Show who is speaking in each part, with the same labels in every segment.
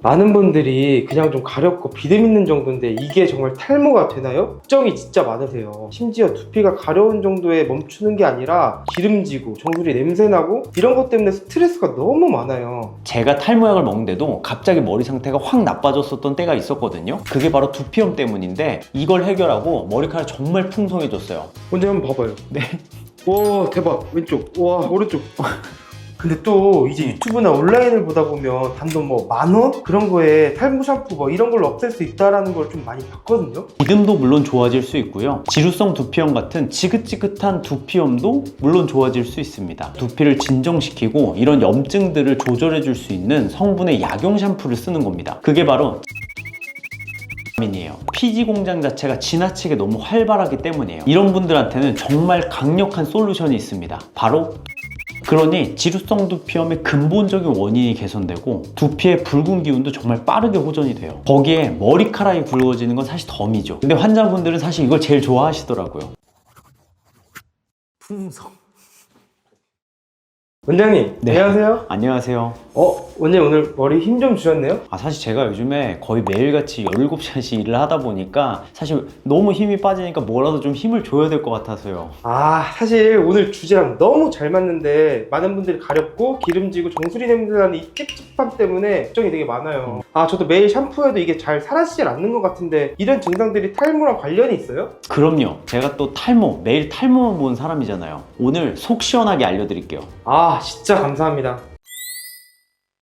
Speaker 1: 많은 분들이 그냥 좀 가렵고 비듬 있는 정도인데 이게 정말 탈모가 되나요? 걱정이 진짜 많으세요. 심지어 두피가 가려운 정도에 멈추는 게 아니라 기름지고 정수리 냄새나고 이런 것 때문에 스트레스가 너무 많아요.
Speaker 2: 제가 탈모약을 먹는데도 갑자기 머리 상태가 확 나빠졌었던 때가 있었거든요. 그게 바로 두피염 때문인데 이걸 해결하고 머리카락이 정말 풍성해졌어요.
Speaker 1: 먼저 한번 봐봐요.
Speaker 2: 네.
Speaker 1: 와 대박. 왼쪽. 와 오른쪽. 근데 또 이제 유튜브나 온라인을 보다 보면 단돈 뭐 10,000원? 그런 거에 탈모 샴푸 뭐 이런 걸로 없앨 수 있다라는 걸 좀 많이 봤거든요.
Speaker 2: 비듬도 물론 좋아질 수 있고요. 지루성 두피염 같은 지긋지긋한 두피염도 물론 좋아질 수 있습니다. 두피를 진정시키고 이런 염증들을 조절해 줄 수 있는 성분의 약용 샴푸를 쓰는 겁니다. 그게 바로 이에요. 피지 공장 자체가 지나치게 너무 활발하기 때문이에요. 이런 분들한테는 정말 강력한 솔루션이 있습니다. 바로 그러니 지루성 두피염의 근본적인 원인이 개선되고 두피의 붉은 기운도 정말 빠르게 호전이 돼요. 거기에 머리카락이 굵어지는 건 사실 덤이죠. 근데 환자분들은 사실 이걸 제일 좋아하시더라고요.
Speaker 1: 풍성. 원장님,
Speaker 2: 네.
Speaker 1: 안녕하세요.
Speaker 2: 안녕하세요.
Speaker 1: 원장님 오늘 머리 힘 좀 주셨네요?
Speaker 2: 사실 제가 요즘에 거의 매일같이 17시간씩 일을 하다 보니까 사실 너무 힘이 빠지니까 뭐라도 좀 힘을 줘야 될 것 같아서요.
Speaker 1: 사실 오늘 주제랑 너무 잘 맞는데 많은 분들이 가렵고 기름지고 정수리 냄새나는 이 찝찝함 때문에 걱정이 되게 많아요. 저도 매일 샴푸해도 이게 잘 사라지질 않는 것 같은데 이런 증상들이 탈모랑 관련이 있어요?
Speaker 2: 그럼요. 제가 또 매일 탈모만 본 사람이잖아요. 오늘 속 시원하게 알려드릴게요.
Speaker 1: 진짜 감사합니다.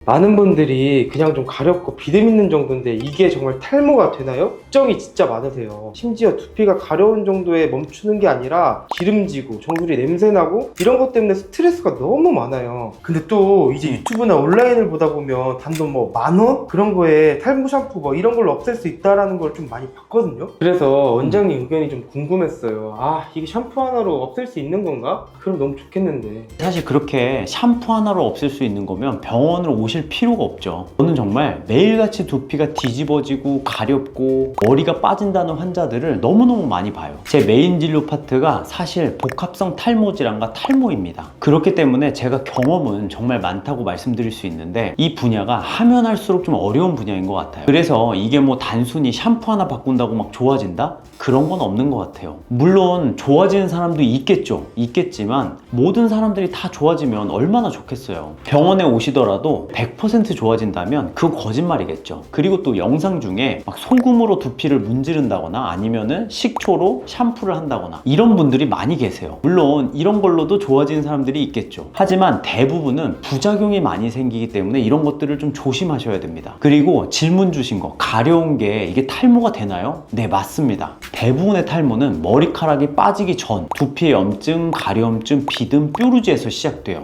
Speaker 1: 많은 분들이 그냥 좀 가렵고 비듬 있는 정도인데 이게 정말 탈모가 되나요? 걱정이 진짜 많으세요. 심지어 두피가 가려운 정도에 멈추는 게 아니라 기름지고 정수리 냄새나고 이런 것 때문에 스트레스가 너무 많아요. 근데 또 이제 유튜브나 온라인을 보다 보면 단돈 뭐 10,000원? 그런 거에 탈모 샴푸 뭐 이런 걸로 없앨 수 있다라는 걸 좀 많이 봤거든요. 그래서 원장님 의견이 좀 궁금했어요. 이게 샴푸 하나로 없앨 수 있는 건가? 그럼 너무 좋겠는데.
Speaker 2: 사실 그렇게 샴푸 하나로 없앨 수 있는 거면 병원을 오실 필요가 없죠. 저는 정말 매일같이 두피가 뒤집어지고 가렵고 머리가 빠진다는 환자들을 너무너무 많이 봐요. 제 메인 진료 파트가 사실 복합성 탈모 질환과 탈모입니다. 그렇기 때문에 제가 경험은 정말 많다고 말씀드릴 수 있는데 이 분야가 하면 할수록 좀 어려운 분야인 것 같아요. 그래서 이게 뭐 단순히 샴푸 하나 바꾼다고 막 좋아진다? 그런 건 없는 것 같아요. 물론 좋아지는 사람도 있겠지만 모든 사람들이 다 좋아지면 얼마나 좋겠어요. 병원에 오시더라도 100% 좋아진다면 그건 거짓말이겠죠. 그리고 또 영상 중에 막 소금으로 두피를 문지른다거나 아니면은 식초로 샴푸를 한다거나 이런 분들이 많이 계세요. 물론 이런 걸로도 좋아지는 사람들이 있겠죠. 하지만 대부분은 부작용이 많이 생기기 때문에 이런 것들을 좀 조심하셔야 됩니다. 그리고 질문 주신 거 가려운 게 이게 탈모가 되나요? 네, 맞습니다. 대부분의 탈모는 머리카락이 빠지기 전 두피의 염증, 가려움증, 비듬, 뾰루지에서 시작돼요.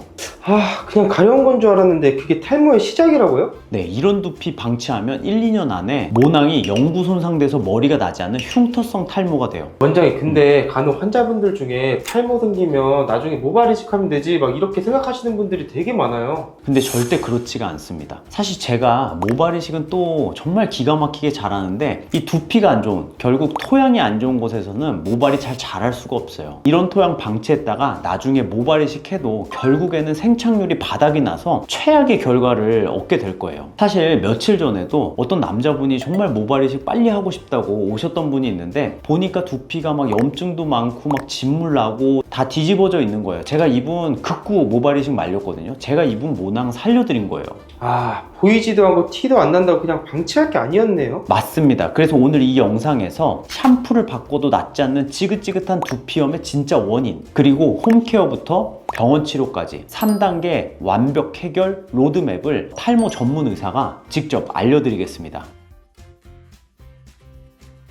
Speaker 1: 그냥 가려운 건 줄 알았는데 그게 탈모의 시작이라고요?
Speaker 2: 네, 이런 두피 방치하면 1, 2년 안에 모낭이 영구 손상돼서 머리가 나지 않는 흉터성 탈모가 돼요.
Speaker 1: 원장님 근데 간혹 환자분들 중에 탈모 생기면 나중에 모발 이식하면 되지 막 이렇게 생각하시는 분들이 되게 많아요.
Speaker 2: 근데 절대 그렇지가 않습니다. 사실 제가 모발 이식은 또 정말 기가 막히게 잘하는데 이 두피가 안 좋은, 결국 토양이 안 좋은 곳에서는 모발이 잘 자랄 수가 없어요. 이런 토양 방치했다가 나중에 모발 이식해도 결국에는 생착률이 바닥이 나서 최악의 결과를 얻게 될 거예요. 사실 며칠 전에도 어떤 남자분이 정말 모발 이식 빨리 하고 싶다고 오셨던 분이 있는데 보니까 두피가 막 염증도 많고 막 진물 나고 다 뒤집어져 있는 거예요. 제가 이분 극구 모발 이식 말렸거든요. 제가 이분 모낭 살려드린 거예요.
Speaker 1: 보이지도 않고 티도 안 난다고 그냥 방치할 게 아니었네요.
Speaker 2: 맞습니다. 그래서 오늘 이 영상에서 샴푸를 바꿔도 낫지 않는 지긋지긋한 두피염의 진짜 원인, 그리고 홈케어부터 병원 치료까지 3단계 완벽 해결 로드맵을 탈모 전문 의사가 직접 알려드리겠습니다.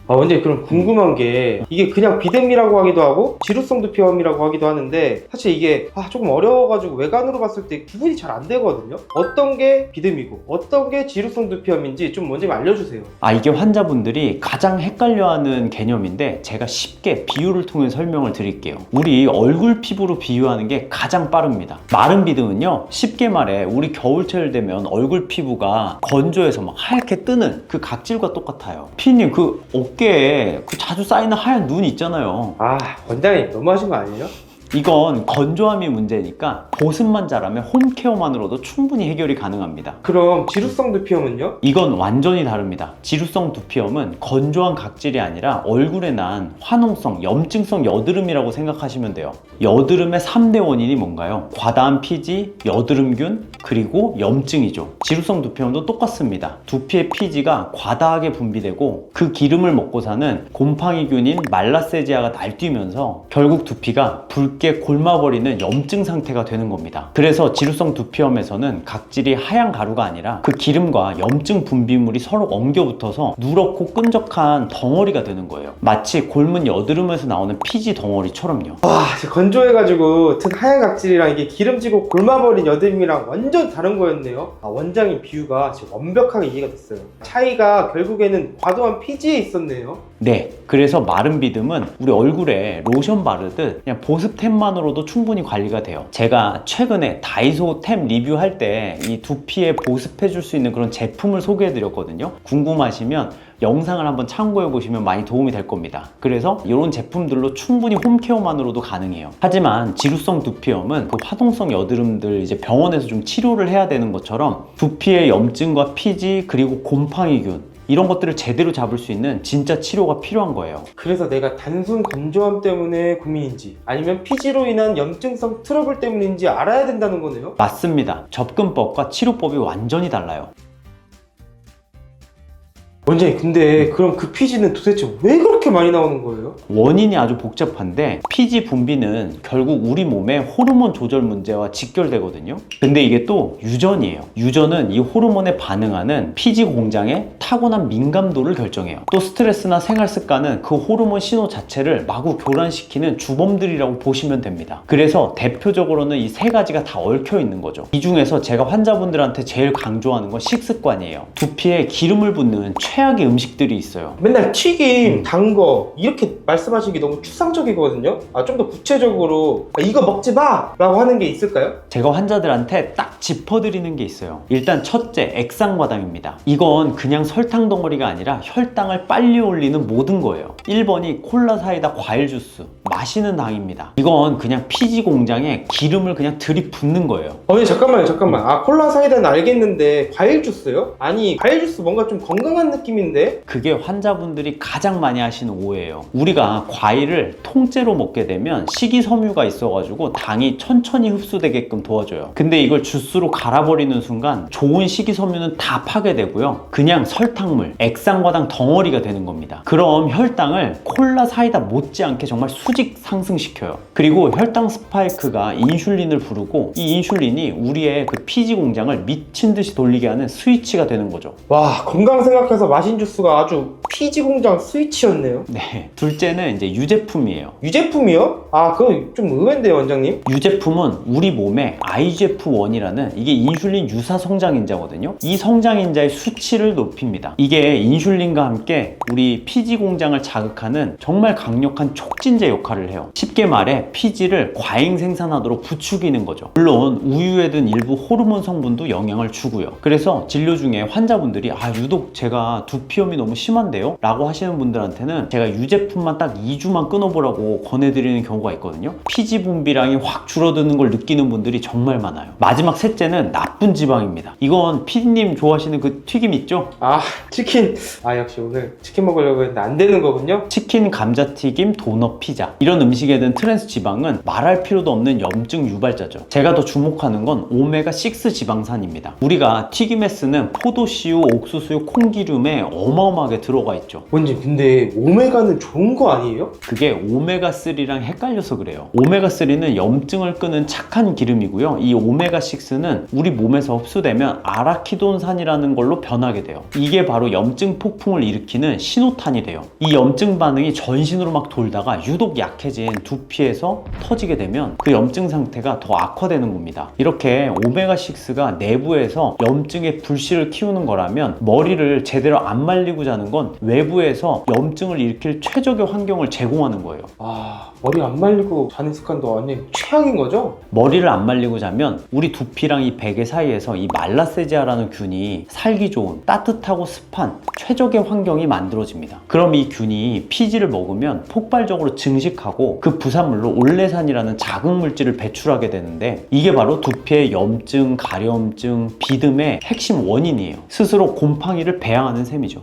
Speaker 1: 원장님 그럼 궁금한 게 이게 그냥 비듬이라고 하기도 하고 지루성 두피염이라고 하기도 하는데 사실 이게 조금 어려워가지고 외관으로 봤을 때 구분이 잘 안 되거든요. 어떤 게 비듬이고 어떤 게 지루성 두피염인지 좀 먼저 알려주세요.
Speaker 2: 이게 환자분들이 가장 헷갈려하는 개념인데 제가 쉽게 비유를 통해 설명을 드릴게요. 우리 얼굴 피부로 비유하는 게 가장 빠릅니다. 마른 비듬은요, 쉽게 말해 우리 겨울철 되면 얼굴 피부가 건조해서 막 하얗게 뜨는 그 각질과 똑같아요. 피디님 그 어깨에 그 자주 쌓이는 하얀 눈 있잖아요.
Speaker 1: 원장님 너무하신 거 아니에요?
Speaker 2: 이건 건조함이 문제니까 보습만 잘하면 홈케어만으로도 충분히 해결이 가능합니다.
Speaker 1: 그럼 지루성 두피염은요?
Speaker 2: 이건 완전히 다릅니다. 지루성 두피염은 건조한 각질이 아니라 얼굴에 난 화농성, 염증성 여드름이라고 생각하시면 돼요. 여드름의 3대 원인이 뭔가요? 과다한 피지, 여드름균, 그리고 염증이죠. 지루성 두피염도 똑같습니다. 두피의 피지가 과다하게 분비되고 그 기름을 먹고 사는 곰팡이균인 말라세지아가 날뛰면서 결국 두피가 붉게 골마버리는 염증 상태가 되는 겁니다. 그래서 지루성 두피염에서는 각질이 하얀 가루가 아니라 그 기름과 염증 분비물이 서로 엉겨붙어서 누렇고 끈적한 덩어리가 되는 거예요. 마치 곪은 여드름에서 나오는 피지 덩어리처럼요.
Speaker 1: 와, 진짜 건조해가지고 튼 하얀 각질이랑 이게 기름지고 골마버린 여드름이랑 완전 다른 거였네요. 원장님 비유가 지금 완벽하게 이해가 됐어요. 차이가 결국에는 과도한 피지에 있었네요.
Speaker 2: 네, 그래서 마른 비듬은 우리 얼굴에 로션 바르듯 그냥 보습템만으로도 충분히 관리가 돼요. 제가 최근에 다이소 템 리뷰할 때 이 두피에 보습해줄 수 있는 그런 제품을 소개해드렸거든요. 궁금하시면 영상을 한번 참고해 보시면 많이 도움이 될 겁니다. 그래서 이런 제품들로 충분히 홈케어만으로도 가능해요. 하지만 지루성 두피염은 그 화동성 여드름들 이제 병원에서 좀 치료를 해야 되는 것처럼 두피의 염증과 피지 그리고 곰팡이균 이런 것들을 제대로 잡을 수 있는 진짜 치료가 필요한 거예요.
Speaker 1: 그래서 내가 단순 건조함 때문에 고민인지 아니면 피지로 인한 염증성 트러블 때문인지 알아야 된다는 거네요.
Speaker 2: 맞습니다. 접근법과 치료법이 완전히 달라요.
Speaker 1: 원장님, 근데 그럼 그 피지는 도대체 왜 그렇게 많이 나오는 거예요?
Speaker 2: 원인이 아주 복잡한데 피지 분비는 결국 우리 몸의 호르몬 조절 문제와 직결되거든요. 근데 이게 또 유전이에요. 유전은 이 호르몬에 반응하는 피지 공장의 타고난 민감도를 결정해요. 또 스트레스나 생활 습관은 그 호르몬 신호 자체를 마구 교란시키는 주범들이라고 보시면 됩니다. 그래서 대표적으로는 이 세 가지가 다 얽혀 있는 거죠. 이 중에서 제가 환자분들한테 제일 강조하는 건 식습관이에요. 두피에 기름을 붓는 최악의 음식들이 있어요.
Speaker 1: 맨날 튀김, 단 거 이렇게 말씀하시는 게 너무 추상적이거든요. 좀 더 구체적으로 이거 먹지 마! 라고 하는 게 있을까요?
Speaker 2: 제가 환자들한테 딱 짚어드리는 게 있어요. 일단 첫째, 액상과당입니다. 이건 그냥 설탕 덩어리가 아니라 혈당을 빨리 올리는 모든 거예요. 1번이 콜라, 사이다, 과일 주스, 마시는 당입니다. 이건 그냥 피지 공장에 기름을 그냥 들이붓는 거예요.
Speaker 1: 잠깐만요. 콜라 사이다는 알겠는데 과일 주스요? 아니, 과일 주스 뭔가 좀 건강한 느낌인데?
Speaker 2: 그게 환자분들이 가장 많이 하시는 오해예요. 우리가 과일을 통째로 먹게 되면 식이섬유가 있어가지고 당이 천천히 흡수되게끔 도와줘요. 근데 이걸 주스로 갈아버리는 순간 좋은 식이섬유는 다 파괴되고요. 그냥 설탕물, 액상과당 덩어리가 되는 겁니다. 그럼 혈당을 콜라, 사이다 못지않게 정말 수직 상승시켜요. 그리고 혈당 스파이크가 인슐린을 부르고 이 인슐린이 우리의 그 피지 공장을 미친 듯이 돌리게 하는 스위치가 되는 거죠.
Speaker 1: 와, 건강 생각해서 마신 주스가 아주 피지 공장 스위치였네요.
Speaker 2: 네. 둘째는 이제 유제품이에요.
Speaker 1: 유제품이요? 그거 좀 의외인데요, 원장님?
Speaker 2: 유제품은 우리 몸에 IGF-1이라는 이게 인슐린 유사 성장인자거든요. 이 성장인자의 수치를 높입니다. 이게 인슐린과 함께 우리 피지 공장을 자극하는 정말 강력한 촉진제 역할을 해요. 쉽게 말해 피지를 과잉 생산하도록 부추기는 거죠. 물론 우유에 든 일부 호르몬 성분도 영향을 주고요. 그래서 진료 중에 환자분들이 유독 제가 두피염이 너무 심한데요? 라고 하시는 분들한테는 제가 유제품만 딱 2주만 끊어보라고 권해드리는 경우가 있거든요. 피지 분비량이 확 줄어드는 걸 느끼는 분들이 정말 많아요. 마지막 셋째는 나쁜 지방입니다. 이건 피디님 좋아하시는 그 튀김 있죠?
Speaker 1: 치킨. 역시 오늘 치킨 먹으려고 했는데 안 되는 거군요.
Speaker 2: 치킨, 감자튀김, 도넛, 피자 이런 음식에 든 트랜스 지방은 말할 필요도 없는 염증 유발자죠. 제가 더 주목하는 건 오메가6 지방산입니다. 우리가 튀김에 쓰는 포도씨유, 옥수수유, 콩기름에 어마어마하게 들어가 있죠.
Speaker 1: 원장님, 근데 오메가는 좋은 거 아니에요?
Speaker 2: 그게 오메가3랑 헷갈려서 그래요. 오메가3는 염증을 끄는 착한 기름이고요. 이 오메가6는 우리 몸에서 흡수되면 아라키돈산이라는 걸로 변하게 돼요. 이게 바로 염증 폭풍을 일으키는 신호탄이 돼요. 이 염증 반응이 전신으로 막 돌다가 유독 약해진 두피에서 터지게 되면 그 염증 상태가 더 악화되는 겁니다. 이렇게 오메가6가 내부에서 염증의 불씨를 키우는 거라면 머리를 제대로 안 말리고 자는 건 외부에서 염증을 일으킬 최적의 환경을 제공하는 거예요.
Speaker 1: 머리 안 말리고 자는 습관도 완전 최악인 거죠?
Speaker 2: 머리를 안 말리고 자면 우리 두피랑 이 베개 사이에서 이 말라세지아라는 균이 살기 좋은 따뜻하고 따뜻하고 습한 최적의 환경이 만들어집니다. 그럼 이 균이 피지를 먹으면 폭발적으로 증식하고 그 부산물로 올레산이라는 자극 물질을 배출하게 되는데, 이게 바로 두피의 염증, 가려움증, 비듬의 핵심 원인이에요. 스스로 곰팡이를 배양하는 셈이죠.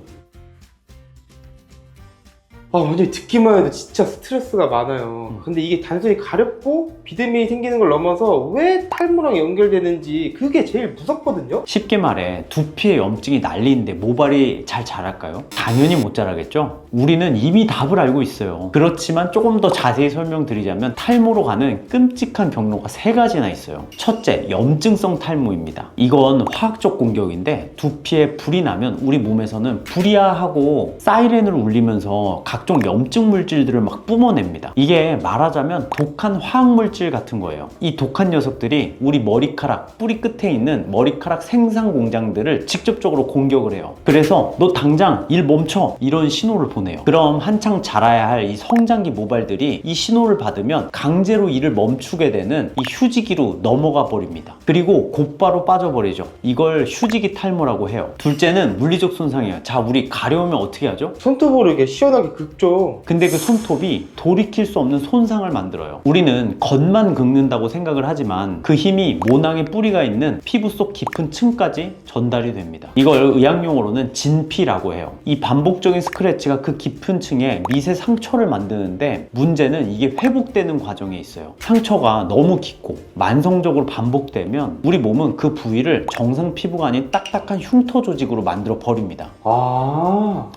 Speaker 1: 완전히 듣기만 해도 진짜 스트레스가 많아요. 근데 이게 단순히 가렵고 비듬이 생기는 걸 넘어서 왜 탈모랑 연결되는지 그게 제일 무섭거든요.
Speaker 2: 쉽게 말해 두피에 염증이 난리인데 모발이 잘 자랄까요? 당연히 못 자라겠죠? 우리는 이미 답을 알고 있어요. 그렇지만 조금 더 자세히 설명드리자면 탈모로 가는 끔찍한 경로가 3가지나 있어요. 첫째, 염증성 탈모입니다. 이건 화학적 공격인데 두피에 불이 나면 우리 몸에서는 불이야하고 사이렌을 울리면서 각종 염증 물질들을 막 뿜어냅니다. 이게 말하자면 독한 화학 물질 같은 거예요. 이 독한 녀석들이 우리 머리카락, 뿌리 끝에 있는 머리카락 생산 공장들을 직접적으로 공격을 해요. 그래서 너 당장 일 멈춰! 이런 신호를 보내요. 그럼 한창 자라야 할 이 성장기 모발들이 이 신호를 받으면 강제로 일을 멈추게 되는 이 휴지기로 넘어가 버립니다. 그리고 곧바로 빠져버리죠. 이걸 휴지기 탈모라고 해요. 둘째는 물리적 손상이에요. 자, 우리 가려우면 어떻게 하죠?
Speaker 1: 손톱으로 이렇게 시원하게 긁죠.
Speaker 2: 근데 그 손톱이 돌이킬 수 없는 손상을 만들어요. 우리는 겉만 긁는다고 생각을 하지만 그 힘이 모낭의 뿌리가 있는 피부 속 깊은 층까지 전달이 됩니다. 이걸 의학용어로는 진피라고 해요. 이 반복적인 스크래치가 그 깊은 층에 미세 상처를 만드는데, 문제는 이게 회복되는 과정에 있어요. 상처가 너무 깊고 만성적으로 반복되면 우리 몸은 그 부위를 정상 피부가 아닌 딱딱한 흉터 조직으로 만들어 버립니다.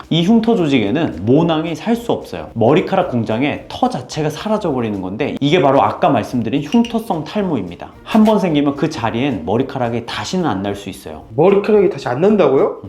Speaker 2: 이 흉터 조직에는 모낭이 살 수 없어요. 머리카락 공장에 터 자체가 사라져 버리는 건데, 이게 바로 아까 말씀드린 흉터성 탈모입니다. 한 번 생기면 그 자리엔 머리카락이 다시는 안 날 수 있어요.
Speaker 1: 머리카락이 다시 안 난다고요?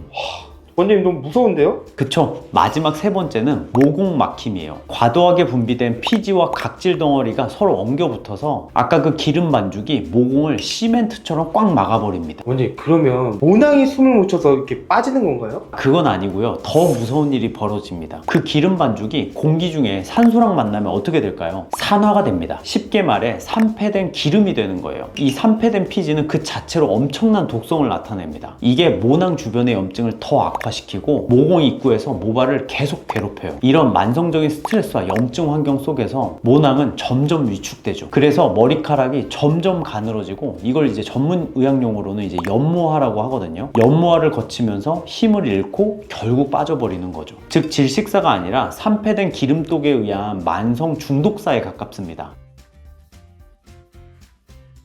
Speaker 1: 원장님 너무 무서운데요?
Speaker 2: 그쵸? 마지막 3번째는 모공 막힘이에요. 과도하게 분비된 피지와 각질 덩어리가 서로 엉겨붙어서 아까 그 기름 반죽이 모공을 시멘트처럼 꽉 막아버립니다.
Speaker 1: 원장님, 그러면 모낭이 숨을 못 쉬어서 이렇게 빠지는 건가요?
Speaker 2: 그건 아니고요. 더 무서운 일이 벌어집니다. 그 기름 반죽이 공기 중에 산소랑 만나면 어떻게 될까요? 산화가 됩니다. 쉽게 말해 산패된 기름이 되는 거예요. 이 산패된 피지는 그 자체로 엄청난 독성을 나타냅니다. 이게 모낭 주변의 염증을 더 악화시키고 모공 입구에서 모발을 계속 괴롭혀요. 이런 만성적인 스트레스와 염증 환경 속에서 모낭은 점점 위축되죠. 그래서 머리카락이 점점 가늘어지고, 이걸 이제 전문 의학용어로는 이제 연모화라고 하거든요. 연모화를 거치면서 힘을 잃고 결국 빠져버리는 거죠. 즉 질식사가 아니라 산패된 기름독에 의한 만성 중독사에 가깝습니다.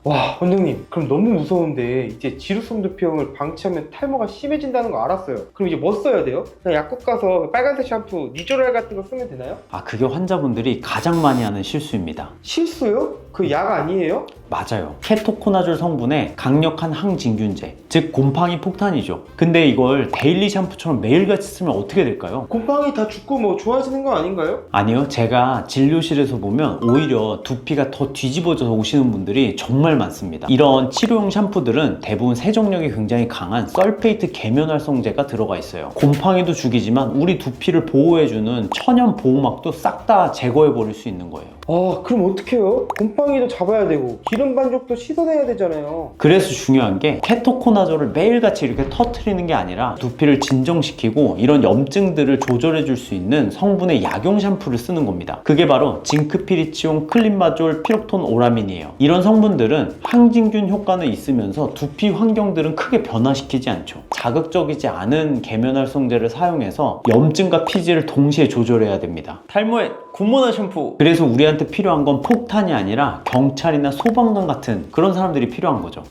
Speaker 1: 와, 원장님, 그럼 너무 무서운데 이제 지루성 두피형을 방치하면 탈모가 심해진다는 거 알았어요. 그럼 이제 뭐 써야 돼요? 그냥 약국 가서 빨간색 샴푸, 니조랄 같은 거 쓰면 되나요?
Speaker 2: 그게 환자분들이 가장 많이 하는 실수입니다.
Speaker 1: 실수요? 그 약 아니에요?
Speaker 2: 맞아요. 케토코나졸 성분의 강력한 항진균제, 즉 곰팡이 폭탄이죠. 근데 이걸 데일리 샴푸처럼 매일같이 쓰면 어떻게 될까요?
Speaker 1: 곰팡이 다 죽고 뭐 좋아지는 거 아닌가요?
Speaker 2: 아니요, 제가 진료실에서 보면 오히려 두피가 더 뒤집어져서 오시는 분들이 정말 많습니다. 이런 치료용 샴푸들은 대부분 세정력이 굉장히 강한 설페이트 계면활성제가 들어가 있어요. 곰팡이도 죽이지만 우리 두피를 보호해주는 천연 보호막도 싹 다 제거해버릴 수 있는 거예요.
Speaker 1: 그럼 어떡해요? 곰팡이도 잡아야 되고 기름 반죽도 씻어내야 되잖아요.
Speaker 2: 그래서 중요한 게 케토코나졸을 매일같이 이렇게 터트리는 게 아니라 두피를 진정시키고 이런 염증들을 조절해 줄 수 있는 성분의 약용 샴푸를 쓰는 겁니다. 그게 바로 징크피리치온, 클린마졸, 피록톤, 오라민이에요. 이런 성분들은 항진균 효과는 있으면서 두피 환경들은 크게 변화시키지 않죠. 자극적이지 않은 계면활성제를 사용해서 염증과 피지를 동시에 조절해야 됩니다. 탈모에 굿모나 샴푸! 그래서 우리한테 필요한 건 폭탄이 아니라 경찰이나 소방관 같은 그런 사람들이 필요한 거죠.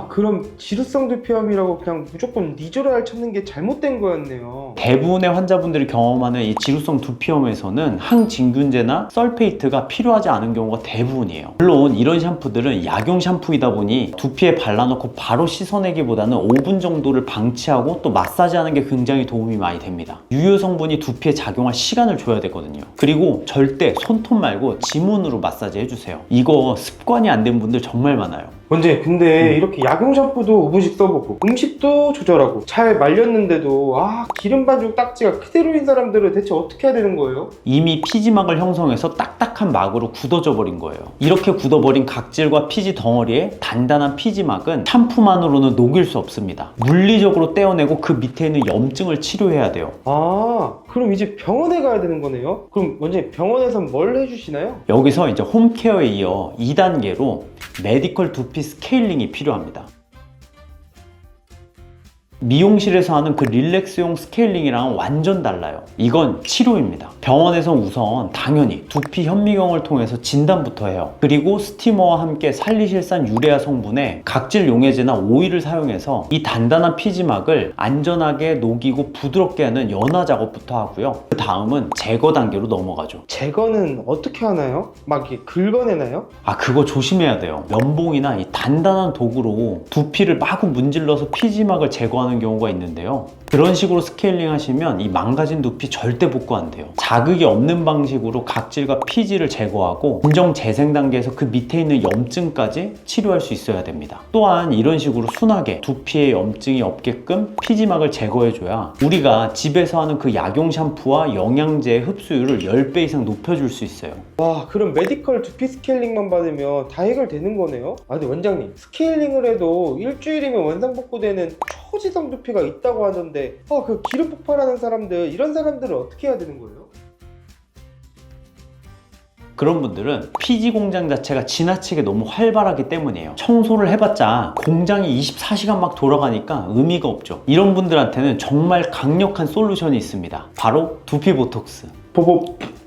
Speaker 1: 그럼 지루성 두피염이라고 그냥 무조건 니조랄 찾는 게 잘못된 거였네요.
Speaker 2: 대부분의 환자분들이 경험하는 이 지루성 두피염에서는 항진균제나 설페이트가 필요하지 않은 경우가 대부분이에요. 물론 이런 샴푸들은 약용 샴푸이다 보니 두피에 발라놓고 바로 씻어내기보다는 5분 정도를 방치하고 또 마사지하는 게 굉장히 도움이 많이 됩니다. 유효 성분이 두피에 작용할 시간을 줘야 되거든요. 그리고 절대 손톱 말고 지문으로 마사지 해주세요. 이거 습관이 안 된 분들 정말 많아요.
Speaker 1: 원장님, 근데 이렇게 약용 샴푸도 5분씩 써보고 음식도 조절하고 잘 말렸는데도 기름 반죽 딱지가 그대로인 사람들은 대체 어떻게 해야 되는 거예요?
Speaker 2: 이미 피지막을 형성해서 딱딱한 막으로 굳어져 버린 거예요. 이렇게 굳어버린 각질과 피지 덩어리에 단단한 피지막은 샴푸만으로는 녹일 수 없습니다. 물리적으로 떼어내고 그 밑에 있는 염증을 치료해야 돼요.
Speaker 1: 그럼 이제 병원에 가야 되는 거네요? 그럼 원장님, 병원에선 뭘 해주시나요?
Speaker 2: 여기서 이제 홈케어에 이어 2단계로 메디컬 두피 스케일링이 필요합니다. 미용실에서 하는 그 릴렉스용 스케일링이랑은 완전 달라요. 이건 치료입니다. 병원에선 우선 당연히 두피 현미경을 통해서 진단부터 해요. 그리고 스티머와 함께 살리실산 유레아 성분의 각질 용해제나 오일을 사용해서 이 단단한 피지막을 안전하게 녹이고 부드럽게 하는 연화 작업부터 하고요. 그 다음은 제거 단계로 넘어가죠.
Speaker 1: 제거는 어떻게 하나요? 막 이렇게 긁어내나요?
Speaker 2: 그거 조심해야 돼요. 면봉이나 이 단단한 도구로 두피를 마구 문질러서 피지막을 제거하는 경우가 있는데요. 그런 식으로 스케일링 하시면 이 망가진 두피 절대 복구 안 돼요. 자극이 없는 방식으로 각질과 피지를 제거하고 진정 재생 단계에서 그 밑에 있는 염증까지 치료할 수 있어야 됩니다. 또한 이런 식으로 순하게 두피에 염증이 없게끔 피지막을 제거해줘야 우리가 집에서 하는 그 약용 샴푸와 영양제의 흡수율을 10배 이상 높여줄 수 있어요.
Speaker 1: 그럼 메디컬 두피 스케일링만 받으면 다 해결되는 거네요? 근데 원장님, 스케일링을 해도 일주일이면 원상복구되는 초지성 두피가 있다고 하던데 그 기름 폭발하는 사람들, 이런 사람들은 어떻게 해야 되는 거예요?
Speaker 2: 그런 분들은 피지 공장 자체가 지나치게 너무 활발하기 때문이에요. 청소를 해봤자 공장이 24시간 막 돌아가니까 의미가 없죠. 이런 분들한테는 정말 강력한 솔루션이 있습니다. 바로 두피 보톡스.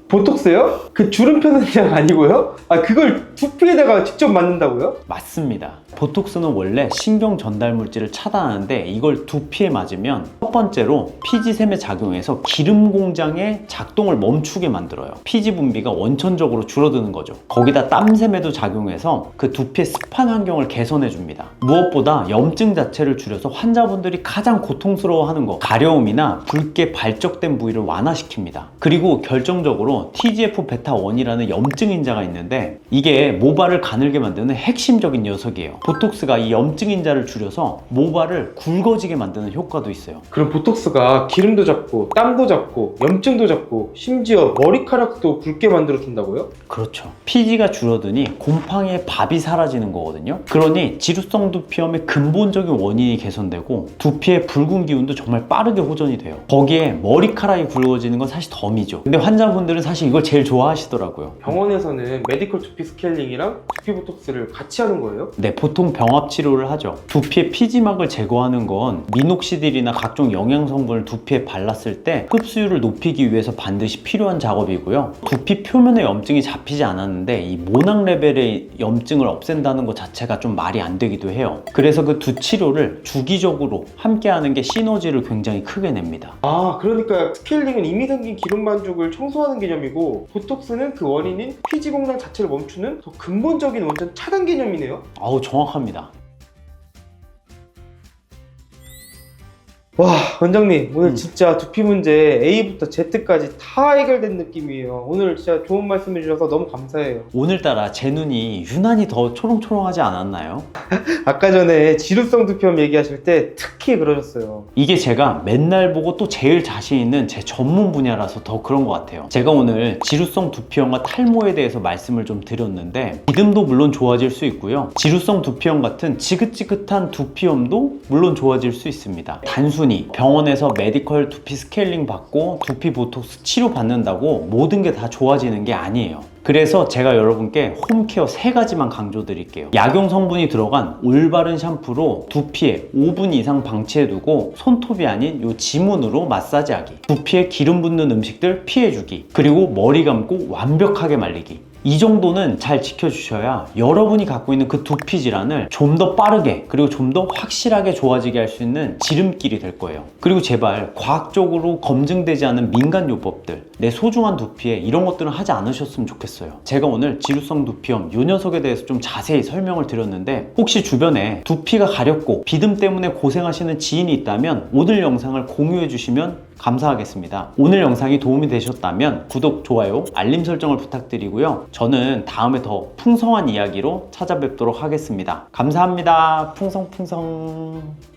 Speaker 1: 보톡스요? 그 주름 펴는 약 아니고요? 그걸 두피에다가 직접 맞는다고요?
Speaker 2: 맞습니다. 보톡스는 원래 신경 전달 물질을 차단하는데 이걸 두피에 맞으면 첫 번째로 피지샘에 작용해서 기름 공장의 작동을 멈추게 만들어요. 피지 분비가 원천적으로 줄어드는 거죠. 거기다 땀샘에도 작용해서 그 두피의 습한 환경을 개선해 줍니다. 무엇보다 염증 자체를 줄여서 환자분들이 가장 고통스러워하는 거, 가려움이나 붉게 발적된 부위를 완화시킵니다. 그리고 결정적으로 TGF-β1이라는 염증 인자가 있는데 이게 모발을 가늘게 만드는 핵심적인 녀석이에요. 보톡스가 이 염증 인자를 줄여서 모발을 굵어지게 만드는 효과도 있어요.
Speaker 1: 그럼 보톡스가 기름도 잡고 땀도 잡고 염증도 잡고 심지어 머리카락도 굵게 만들어준다고요?
Speaker 2: 그렇죠. 피지가 줄어드니 곰팡이의 밥이 사라지는 거거든요. 그러니 지루성 두피염의 근본적인 원인이 개선되고 두피의 붉은 기운도 정말 빠르게 호전이 돼요. 거기에 머리카락이 굵어지는 건 사실 덤이죠. 근데 환자분들은 사실 이걸 제일 좋아하시더라고요.
Speaker 1: 병원에서는 메디컬 두피 스케일링이랑 두피 보톡스를 같이 하는 거예요?
Speaker 2: 네, 보통 병합 치료를 하죠. 두피의 피지막을 제거하는 건 미녹시딜이나 각종 영양 성분을 두피에 발랐을 때 흡수율을 높이기 위해서 반드시 필요한 작업이고요. 두피 표면에 염증이 잡히지 않았는데 이 모낭 레벨의 염증을 없앤다는 것 자체가 좀 말이 안 되기도 해요. 그래서 그 두 치료를 주기적으로 함께 하는 게 시너지를 굉장히 크게 냅니다.
Speaker 1: 그러니까 스케일링은 이미 생긴 기름 반죽을 청소하는 개념이고 보톡스는 그 원인인 피지 공장 자체를 멈추는 더 근본적인 완전 차단 개념이네요.
Speaker 2: 정확합니다.
Speaker 1: 원장님, 오늘 진짜 두피 문제 A부터 Z까지 다 해결된 느낌이에요. 오늘 진짜 좋은 말씀 해주셔서 너무 감사해요.
Speaker 2: 오늘따라 제 눈이 유난히 더 초롱초롱하지 않았나요?
Speaker 1: 아까 전에 지루성 두피염 얘기하실 때 특히 그러셨어요.
Speaker 2: 이게 제가 맨날 보고 또 제일 자신 있는 제 전문 분야라서 더 그런 것 같아요. 제가 오늘 지루성 두피염과 탈모에 대해서 말씀을 좀 드렸는데 믿음도 물론 좋아질 수 있고요. 지루성 두피염 같은 지긋지긋한 두피염도 물론 좋아질 수 있습니다. 단순히 병원에서 메디컬 두피 스케일링 받고 두피 보톡스 치료 받는다고 모든 게 다 좋아지는 게 아니에요. 그래서 제가 여러분께 홈케어 3가지만 강조드릴게요. 약용 성분이 들어간 올바른 샴푸로 두피에 5분 이상 방치해두고 손톱이 아닌 요 지문으로 마사지하기, 두피에 기름 붙는 음식들 피해주기, 그리고 머리 감고 완벽하게 말리기. 이 정도는 잘 지켜주셔야 여러분이 갖고 있는 그 두피 질환을 좀 더 빠르게 그리고 좀 더 확실하게 좋아지게 할 수 있는 지름길이 될 거예요. 그리고 제발 과학적으로 검증되지 않은 민간 요법들, 내 소중한 두피에 이런 것들은 하지 않으셨으면 좋겠어요. 제가 오늘 지루성 두피염 요 녀석에 대해서 좀 자세히 설명을 드렸는데 혹시 주변에 두피가 가렵고 비듬 때문에 고생하시는 지인이 있다면 오늘 영상을 공유해 주시면 감사하겠습니다. 오늘 영상이 도움이 되셨다면 구독, 좋아요, 알림 설정을 부탁드리고요. 저는 다음에 더 풍성한 이야기로 찾아뵙도록 하겠습니다. 감사합니다. 풍성풍성.